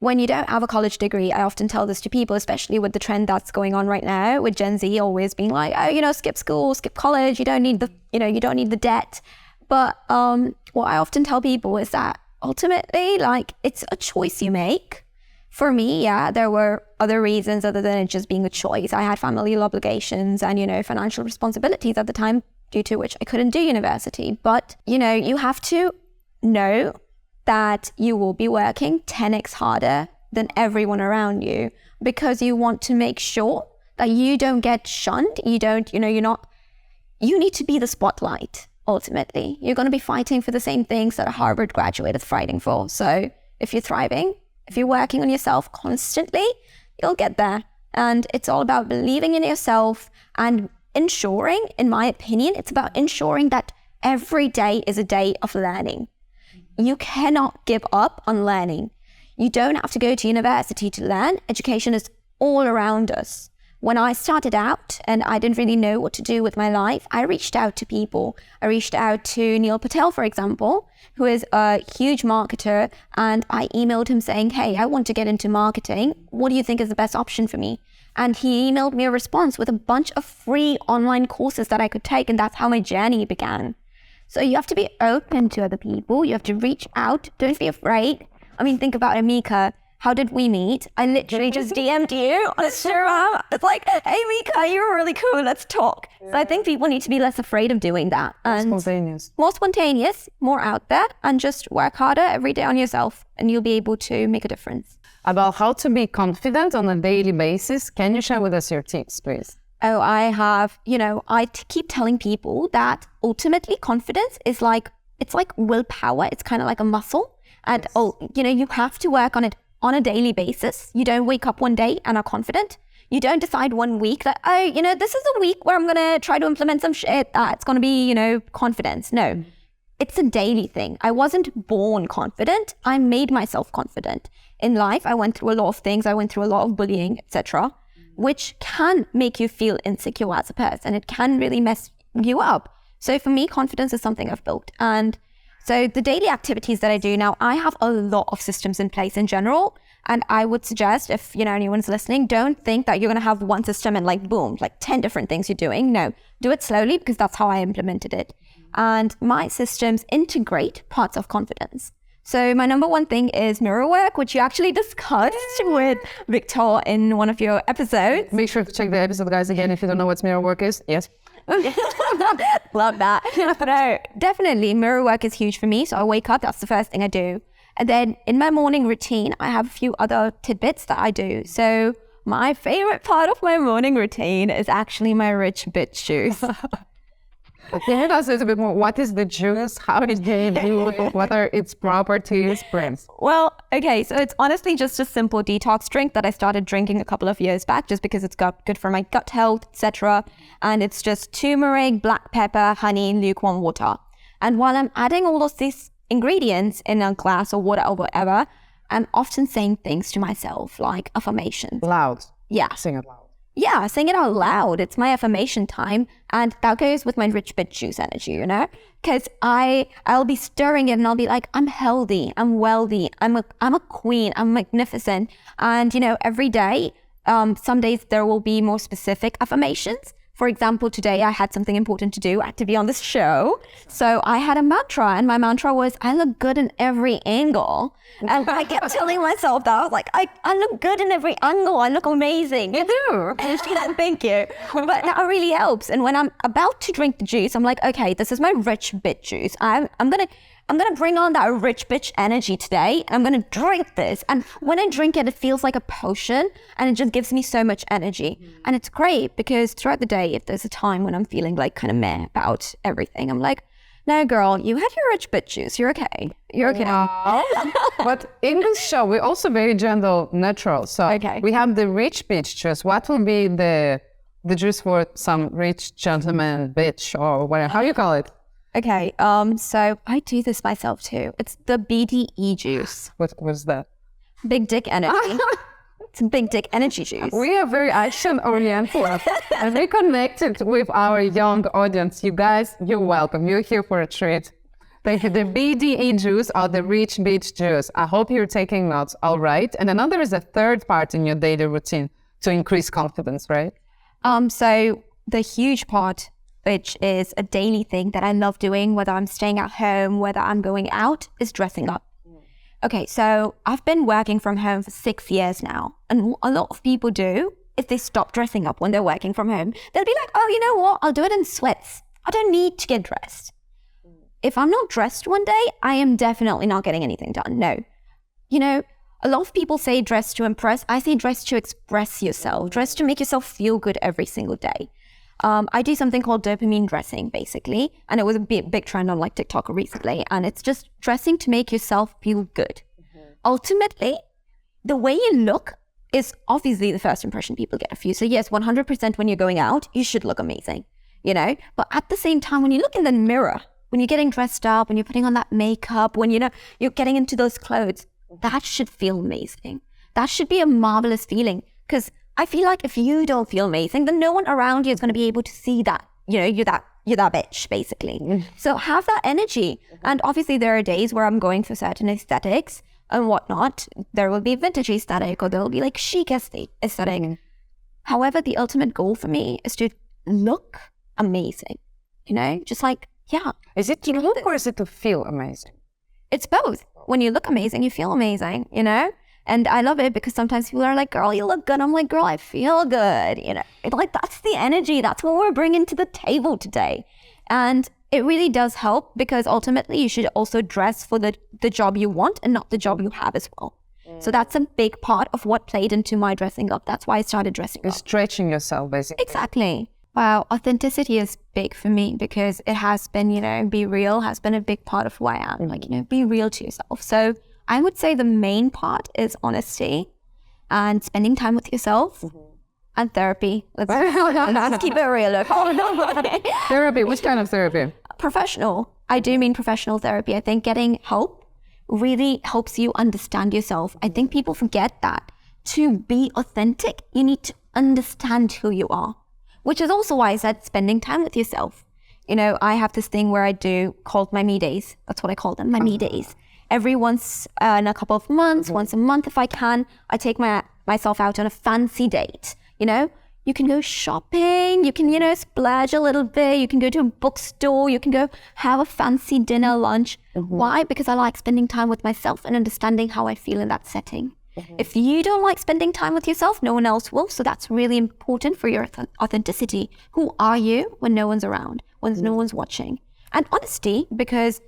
when you don't have a college degree, I often tell this to people, especially with the trend that's going on right now, with Gen Z always being like, oh, skip school, skip college, you don't need the debt. But what I often tell people is that ultimately, like, it's a choice you make. For me, yeah, there were other reasons other than it just being a choice. I had familial obligations and, financial responsibilities at the time, due to which I couldn't do university. But, you have to know that you will be working 10x harder than everyone around you, because you want to make sure that you don't get shunned. You need to be the spotlight. Ultimately, you're going to be fighting for the same things that a Harvard graduate is fighting for. So if you're thriving, if you're working on yourself constantly, you'll get there. And it's all about believing in yourself and ensuring, in my opinion, it's about ensuring that every day is a day of learning. You cannot give up on learning. You don't have to go to university to learn. Education is all around us. When I started out and I didn't really know what to do with my life, I reached out to people. I reached out to Neil Patel, for example, who is a huge marketer. And I emailed him saying, hey, I want to get into marketing. What do you think is the best option for me? And he emailed me a response with a bunch of free online courses that I could take. And that's how my journey began. So you have to be open to other people. You have to reach out. Don't be afraid. I mean, think about it, Micka. How did we meet? I literally just DM'd you on Instagram. It's like, hey, Micka, you're really cool. Let's talk. Yeah. So I think people need to be less afraid of doing that. And more spontaneous, more out there, and just work harder every day on yourself, and you'll be able to make a difference. About how to be confident on a daily basis, can you share with us your tips, please? Oh, I have, I keep telling people that ultimately confidence is it's like willpower. It's kind of like a muscle. And, you have to work on it on a daily basis. You don't wake up one day and are confident. You don't decide one week that, this is a week where I'm going to try to implement some shit that's going to be, confidence. No, it's a daily thing. I wasn't born confident. I made myself confident. In life, I went through a lot of things. I went through a lot of bullying, etc., which can make you feel insecure as a person. It can really mess you up. So for me, confidence is something I've built. And so the daily activities that I do now, I have a lot of systems in place in general. And I would suggest, if anyone's listening, don't think that you're going to have one system and boom, 10 different things you're doing. No, do it slowly, because that's how I implemented it. And my systems integrate parts of confidence. So my number one thing is mirror work, which you actually discussed with Victor in one of your episodes. Make sure to check the episode, guys, again, if you don't know what mirror work is. Yes. Love that. No, definitely mirror work is huge for me. So I wake up, that's the first thing I do. And then in my morning routine, I have a few other tidbits that I do. So my favorite part of my morning routine is actually my rich bitch juice. Tell us a little bit more. What is the juice? How did you do it? What are its properties? Well, okay, so it's honestly just a simple detox drink that I started drinking a couple of years back, just because it's good for my gut health, etc. And it's just turmeric, black pepper, honey, lukewarm water. And while I'm adding all of these ingredients in a glass or water or whatever, I'm often saying things to myself, like affirmations. Loud. Yeah. Sing it loud. Yeah, sing it out loud. It's my affirmation time. And that goes with my rich bitch juice energy, because I'll be stirring it and I'll be like, I'm healthy, I'm wealthy, I'm a queen, I'm magnificent. And, every day, some days there will be more specific affirmations. For example, today I had something important to do. I had to be on this show. So I had a mantra, and my mantra was, I look good in every angle. And I kept telling myself that. I was like, I look good in every angle. I look amazing. You do. And she's like, thank you. But that really helps. And when I'm about to drink the juice, I'm like, okay, this is my rich bitch juice. I'm gonna bring on that rich bitch energy today. I'm gonna drink this. And when I drink it, it feels like a potion, and it just gives me so much energy. And it's great because throughout the day, if there's a time when I'm feeling kind of meh about everything, I'm like, no, girl, you had your rich bitch juice. You're okay. You're okay. Wow. But in this show, we're also very gender neutral. So okay. We have the rich bitch juice. What will be the juice for some rich gentleman bitch, or whatever? How you call it? Okay, so I do this myself too. It's the BDE juice. What was that? Big dick energy. It's a big dick energy juice. We are very action-oriented and we connected with our young audience. You guys, you're welcome. You're here for a treat. Thank you. The BDE juice or the rich beach juice. I hope you're taking notes. All right. And another is a third part in your daily routine to increase confidence, right? So the huge part, which is a daily thing that I love doing, whether I'm staying at home, whether I'm going out, is dressing up. Okay, so I've been working from home for 6 years now. And a lot of people do, if they stop dressing up when they're working from home, they'll be like, oh, you know what? I'll do it in sweats. I don't need to get dressed. If I'm not dressed one day, I am definitely not getting anything done. No. You know, a lot of people say dress to impress. I say dress to express yourself, dress to make yourself feel good every single day. I do something called dopamine dressing, basically. And it was a big trend on like TikTok recently. And it's just dressing to make yourself feel good. Ultimately, the way you look is obviously the first impression people get of you. So yes, 100% when you're going out, you should look amazing, you know? But at the same time, when you look in the mirror, when you're getting dressed up, when you're putting on that makeup, when you're getting into those clothes, that should feel amazing. That should be a marvelous feeling. Because I feel like if you don't feel amazing, then no one around you is going to be able to see that, you know, you're that bitch, basically. So have that energy. And obviously there are days where I'm going for certain aesthetics and whatnot. There will be vintage aesthetic or there will be like chic aesthetic. However, the ultimate goal for me is to look amazing, you know, just like, yeah. Is it to look or is it to feel amazing? It's both. When you look amazing, you feel amazing, you know? And I love it because sometimes people are like, girl, you look good. I'm like, girl, I feel good. You know, like that's the energy. That's what we're bringing to the table today. And it really does help because ultimately you should also dress for the job you want and not the job you have as well. So that's a big part of what played into my dressing up. That's why I started dressing You're up. stretching yourself, basically. Exactly. Wow, authenticity is big for me because it has been, you know, be real has been a big part of who I am. Like, you know, be real to yourself. So I would say the main part is honesty and spending time with yourself and therapy. Let's keep it real. Therapy, which kind of therapy? Professional. I do mean professional therapy. I think getting help really helps you understand yourself. I think people forget that to be authentic, you need to understand who you are, which is also why I said spending time with yourself. You know, I have this thing where I do called my me days. That's what I call them, my me days. Every once in a couple of months, once a month if I can, I take myself out on a fancy date. You know, you can go shopping, you can, you know, splurge a little bit, you can go to a bookstore, you can go have a fancy dinner, lunch. Why? Because I like spending time with myself and understanding how I feel in that setting. If you don't like spending time with yourself, no one else will. So that's really important for your authenticity. Who are you when no one's around, when no one's watching? And honesty, because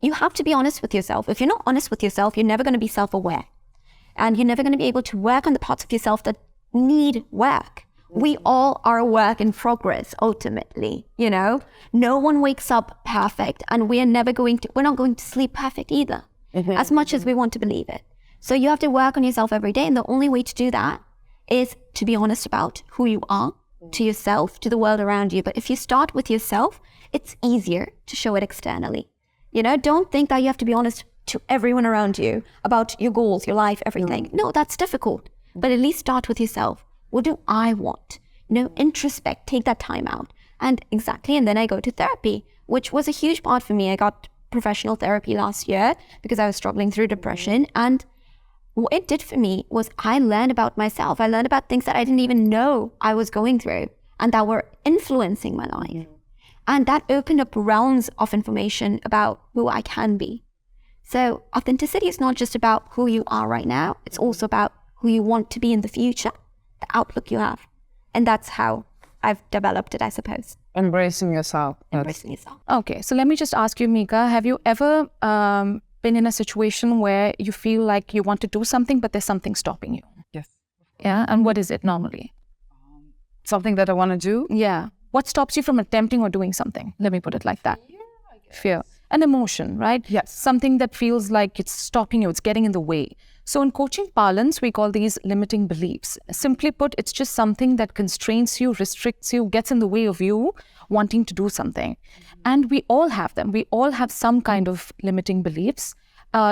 you have to be honest with yourself. If you're not honest with yourself, you're never going to be self-aware. And you're never going to be able to work on the parts of yourself that need work. We all are a work in progress, ultimately, you know? No one wakes up perfect and we're not going to sleep perfect either, as much as we want to believe it. So you have to work on yourself every day. And the only way to do that is to be honest about who you are to yourself, to the world around you. But if you start with yourself, it's easier to show it externally. You know, don't think that you have to be honest to everyone around you about your goals, your life, everything. No, that's difficult. But at least start with yourself. What do I want? You know, introspect, take that time out. And then I go to therapy, which was a huge part for me. I got professional therapy last year because I was struggling through depression. And what it did for me was I learned about myself. I learned about things that I didn't even know I was going through and that were influencing my life. And that opened up realms of information about who I can be. So authenticity is not just about who you are right now. It's also about who you want to be in the future, the outlook you have. And that's how I've developed it, I suppose. Embracing yourself. Embracing yourself. Okay, so let me just ask you, Micka, have you ever been in a situation where you feel like you want to do something, but there's something stopping you? Yes. Yeah, and what is it normally? Something that I want to do? Yeah. What stops you from attempting or doing something? Let me put it like that. Yeah, I guess. Fear. An emotion, right? Yes. Something that feels like it's stopping you, it's getting in the way. So in coaching parlance, we call these limiting beliefs. Simply put, it's just something that constrains you, restricts you, gets in the way of you wanting to do something. And we all have them. We all have some kind of limiting beliefs.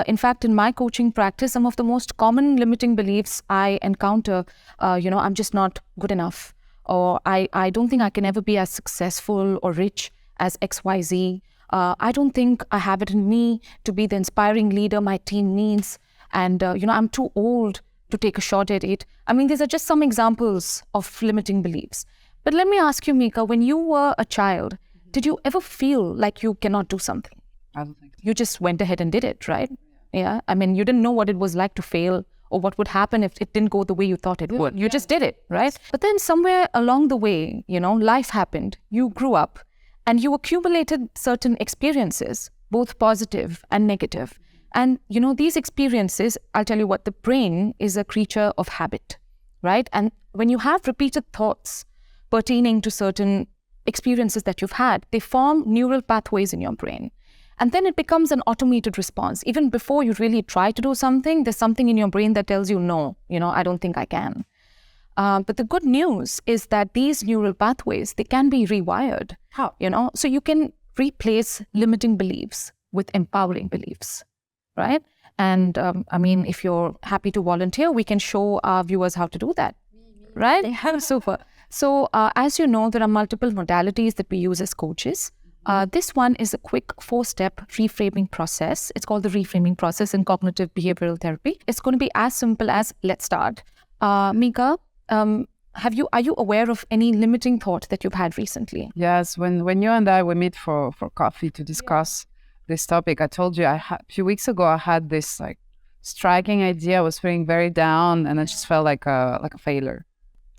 In fact, in my coaching practice, some of the most common limiting beliefs I encounter, I'm just not good enough. Or I don't think I can ever be as successful or rich as XYZ. I don't think I have it in me to be the inspiring leader my team needs. And, I'm too old to take a shot at it. I mean, these are just some examples of limiting beliefs. But let me ask you, Micka, when you were a child, did you ever feel like you cannot do something? I don't think so. You just went ahead and did it, right? Yeah. I mean, you didn't know what it was like to fail or what would happen if it didn't go the way you thought it would. You just did it, right? But then somewhere along the way, life happened. You grew up and you accumulated certain experiences, both positive and negative. And, these experiences, I'll tell you what, the brain is a creature of habit, right? And when you have repeated thoughts pertaining to certain experiences that you've had, they form neural pathways in your brain. And then it becomes an automated response. Even before you really try to do something, there's something in your brain that tells you, no, I don't think I can. But the good news is that these neural pathways, they can be rewired. How? So you can replace limiting beliefs with empowering beliefs, right? And if you're happy to volunteer, we can show our viewers how to do that, right? Super. So as you know, there are multiple modalities that we use as coaches. This one is a quick 4-step reframing process. It's called the reframing process in cognitive behavioral therapy. It's going to be as simple as, let's start. Micka, are you aware of any limiting thought that you've had recently? Yes, when you and I we meet for coffee to discuss this topic, I told you a few weeks ago I had this like striking idea. I was feeling very down and I just felt like a failure.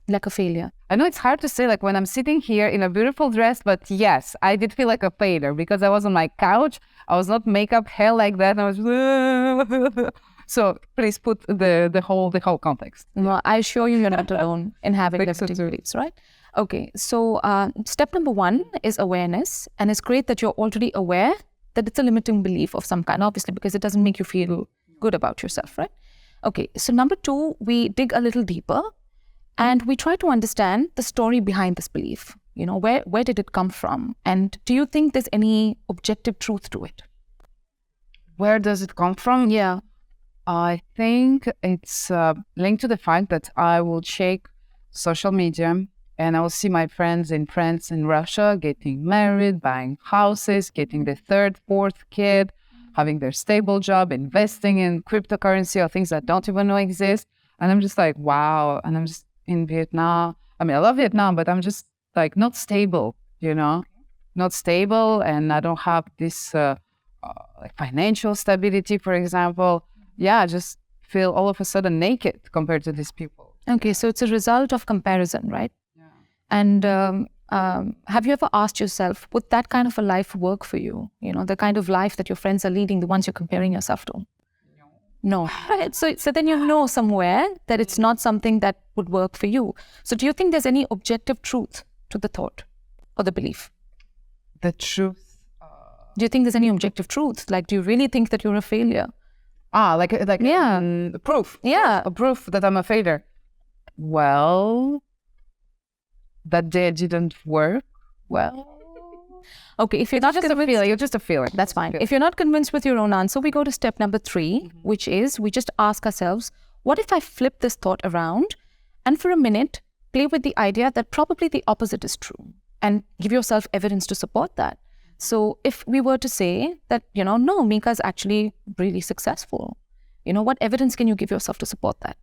Like a failure. I know it's hard to say like when I'm sitting here in a beautiful dress, but yes, I did feel like a failure because I was on my couch. I was not makeup hair like that. I was so please put the whole context. Well, I assure you, you're not alone in having limiting beliefs, right? Okay, so step number 1 is awareness, and it's great that you're already aware that it's a limiting belief of some kind, obviously, because it doesn't make you feel good about yourself, right? Okay, so number 2, we dig a little deeper. And we try to understand the story behind this belief. Where did it come from? And do you think there's any objective truth to it? Where does it come from? Yeah. I think it's linked to the fact that I will check social media and I will see my friends in France and Russia getting married, buying houses, getting the 3rd, 4th kid, having their stable job, investing in cryptocurrency or things that don't even know exist. And I'm just like, wow. And I'm just in Vietnam. I mean, I love Vietnam, but I'm just like not stable, not stable. And I don't have this like financial stability, for example. Yeah, I just feel all of a sudden naked compared to these people. Okay, so it's a result of comparison, right? Yeah. And have you ever asked yourself, would that kind of a life work for you? The kind of life that your friends are leading, the ones you're comparing yourself to? No. Right. So then you know somewhere that it's not something that would work for you. So do you think there's any objective truth to the thought or the belief? The truth. Do you think there's any objective truth? Like, do you really think that you're a failure? Like yeah. Proof. Yeah. A proof that I'm a failure. Well, that day didn't work. Well. Okay, if you're not just a feeling, you're just a feeling. That's fine. If you're not convinced with your own answer, we go to step number 3, which is we just ask ourselves, what if I flip this thought around and for a minute play with the idea that probably the opposite is true and give yourself evidence to support that. So if we were to say that, no, Micka is actually really successful, what evidence can you give yourself to support that?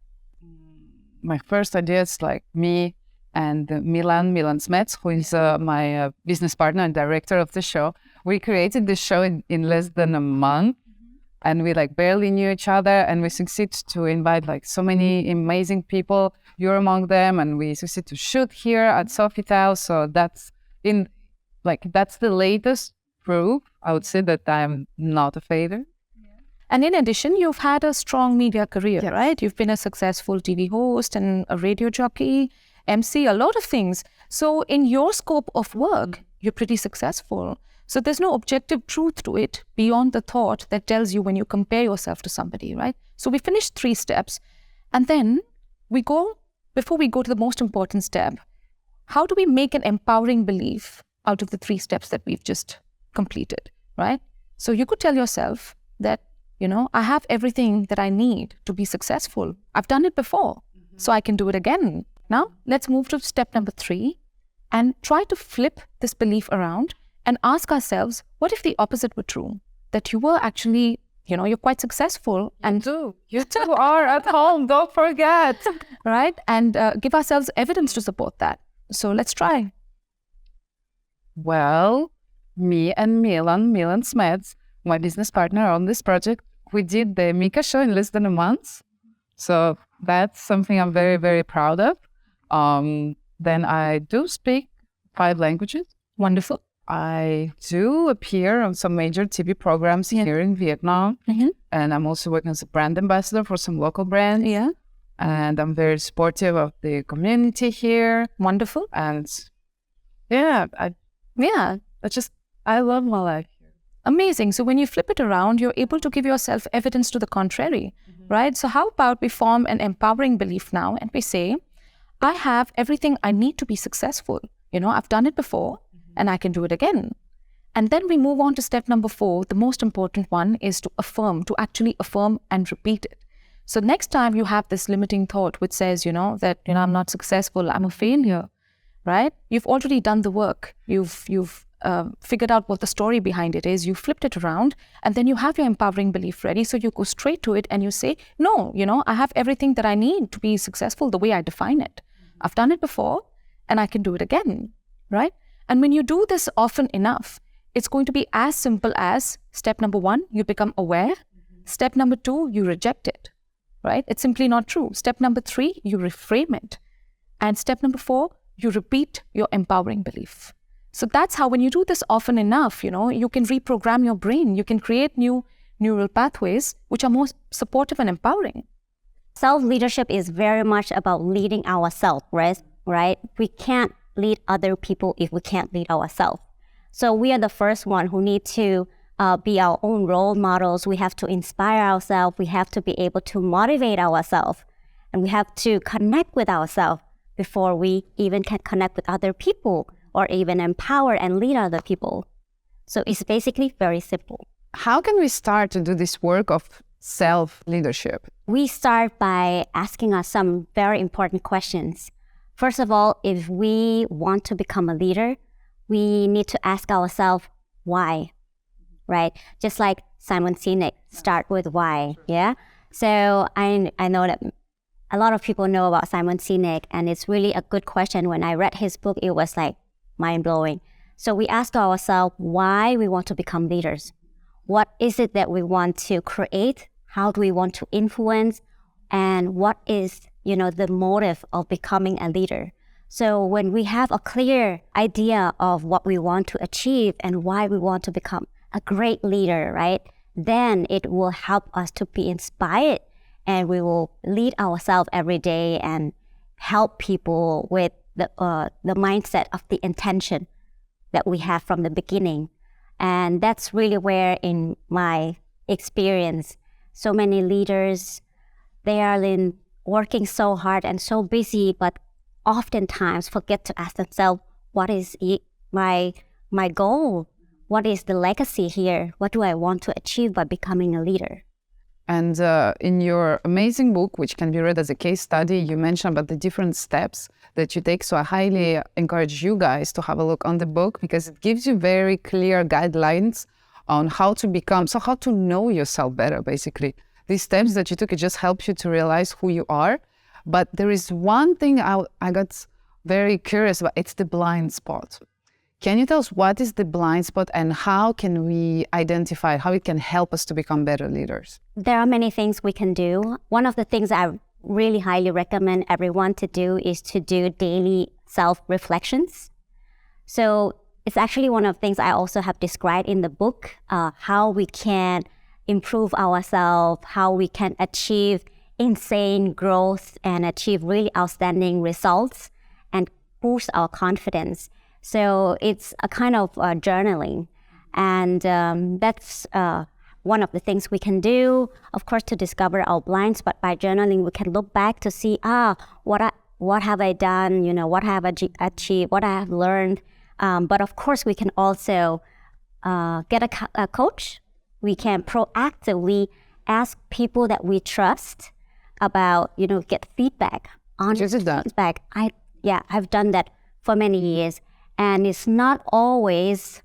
My first idea is like me and Milan Smets, who is my business partner and director of the show. We created this show in less than a month, and we like barely knew each other, and we succeed to invite like so many amazing people. You're among them, and we succeed to shoot here at Sofitel. So that's the latest proof, I would say, that I'm not a failure. And in addition, you've had a strong media career, right? You've been a successful TV host and a radio jockey, MC, a lot of things. So in your scope of work, you're pretty successful. So there's no objective truth to it beyond the thought that tells you when you compare yourself to somebody, right? So we finished 3 steps. And then before we go to the most important step, how do we make an empowering belief out of the 3 steps that we've just completed, right? So you could tell yourself that, I have everything that I need to be successful. I've done it before, so I can do it again. Now, let's move to step number 3 and try to flip this belief around and ask ourselves, what if the opposite were true? That you were actually, you're quite successful. And You two are at home, don't forget. right? And give ourselves evidence to support that. So let's try. Well, me and Milan Smets, my business partner on this project, we did the Micka show in less than a month. So that's something I'm very, very proud of. Then I do speak 5 languages. Wonderful. I do appear on some major TV programs here in Vietnam. And I'm also working as a brand ambassador for some local brands. Yeah. And I'm very supportive of the community here. Wonderful. And I love my life here. Amazing. So when you flip it around, you're able to give yourself evidence to the contrary, right? So how about we form an empowering belief now and we say, I have everything I need to be successful. I've done it before and I can do it again. And then we move on to step number 4. The most important one is to actually affirm and repeat it. So next time you have this limiting thought which says, that, I'm not successful, I'm a failure, right? You've already done the work. You've figured out what the story behind it is. You flipped it around and then you have your empowering belief ready. So you go straight to it and you say, no, I have everything that I need to be successful the way I define it. I've done it before and I can do it again, right? And when you do this often enough, it's going to be as simple as step number 1, you become aware. Step number 2, you reject it, right? It's simply not true. Step number 3, you reframe it. And step number 4, you repeat your empowering belief. So that's how, when you do this often enough, you can reprogram your brain. You can create new neural pathways which are more supportive and empowering. Self-leadership is very much about leading ourselves, right? We can't lead other people if we can't lead ourselves. So we are the first one who need to be our own role models. We have to inspire ourselves. We have to be able to motivate ourselves. And we have to connect with ourselves before we even can connect with other people or even empower and lead other people. So it's basically very simple. How can we start to do this work of self-leadership? We start by asking us some very important questions. First of all, if we want to become a leader, we need to ask ourselves why, right? Just like Simon Sinek, start with why, yeah? So I know that a lot of people know about Simon Sinek, and it's really a good question. When I read his book, it was like mind-blowing. So we ask ourselves why we want to become leaders. What is it that we want to create? How do we want to influence? And what is, the motive of becoming a leader? So when we have a clear idea of what we want to achieve and why we want to become a great leader, right? Then it will help us to be inspired, and we will lead ourselves every day and help people with the mindset of the intention that we have from the beginning. And that's really where, in my experience, so many leaders, they are working so hard and so busy, but oftentimes forget to ask themselves, what is my goal? What is the legacy here? What do I want to achieve by becoming a leader? And in your amazing book, which can be read as a case study, you mentioned about the different steps that you take. So I highly encourage you guys to have a look on the book, because it gives you very clear guidelines on how to know yourself better, basically. These steps that you took, it just helps you to realize who you are. But there is one thing I got very curious about. It's the blind spot. Can you tell us what is the blind spot and how can we identify how it can help us to become better leaders? There are many things we can do. One of the things I really highly recommend everyone to do is to do daily self-reflections. So it's actually one of the things I also have described in the book, how we can improve ourselves, how we can achieve insane growth and achieve really outstanding results and boost our confidence. So it's a kind of journaling, and that's one of the things we can do, of course, to discover our blind spot. By journaling, we can look back to see, what have I done, what have I achieved, what I have learned. But of course, we can also get a coach. We can proactively ask people that we trust about, get feedback, honest feedback. I've done that for many years. And it's not always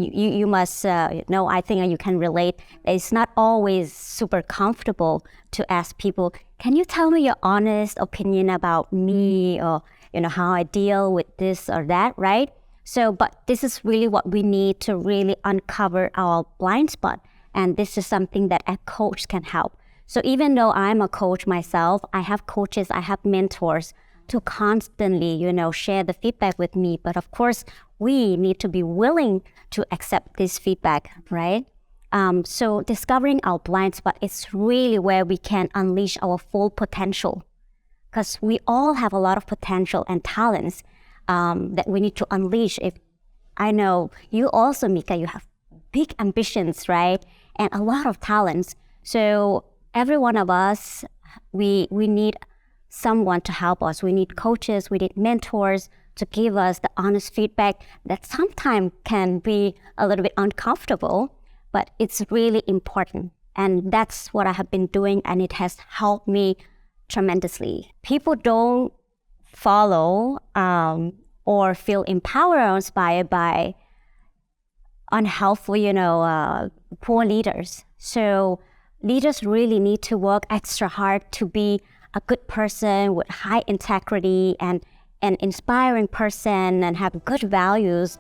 you must know, I think you can relate. It's not always super comfortable to ask people, can you tell me your honest opinion about me, or how I deal with this or that, right? So, but this is really what we need to really uncover our blind spot. And this is something that a coach can help. So even though I'm a coach myself, I have coaches, I have mentors to constantly, share the feedback with me. But of course, we need to be willing to accept this feedback, right? So discovering our blind spot is really where we can unleash our full potential, because we all have a lot of potential and talents that we need to unleash. If I know you also, Micka, you have big ambitions, right? And a lot of talents. So every one of us, we need someone to help us. We need coaches, we need mentors to give us the honest feedback that sometimes can be a little bit uncomfortable, but it's really important. And that's what I have been doing, and it has helped me tremendously. People don't follow or feel empowered or inspired by unhelpful, poor leaders. So leaders really need to work extra hard to be a good person with high integrity and an inspiring person and have good values,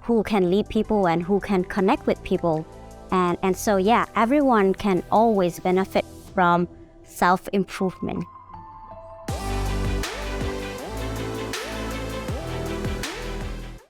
who can lead people and who can connect with people. And so, yeah, everyone can always benefit from self-improvement.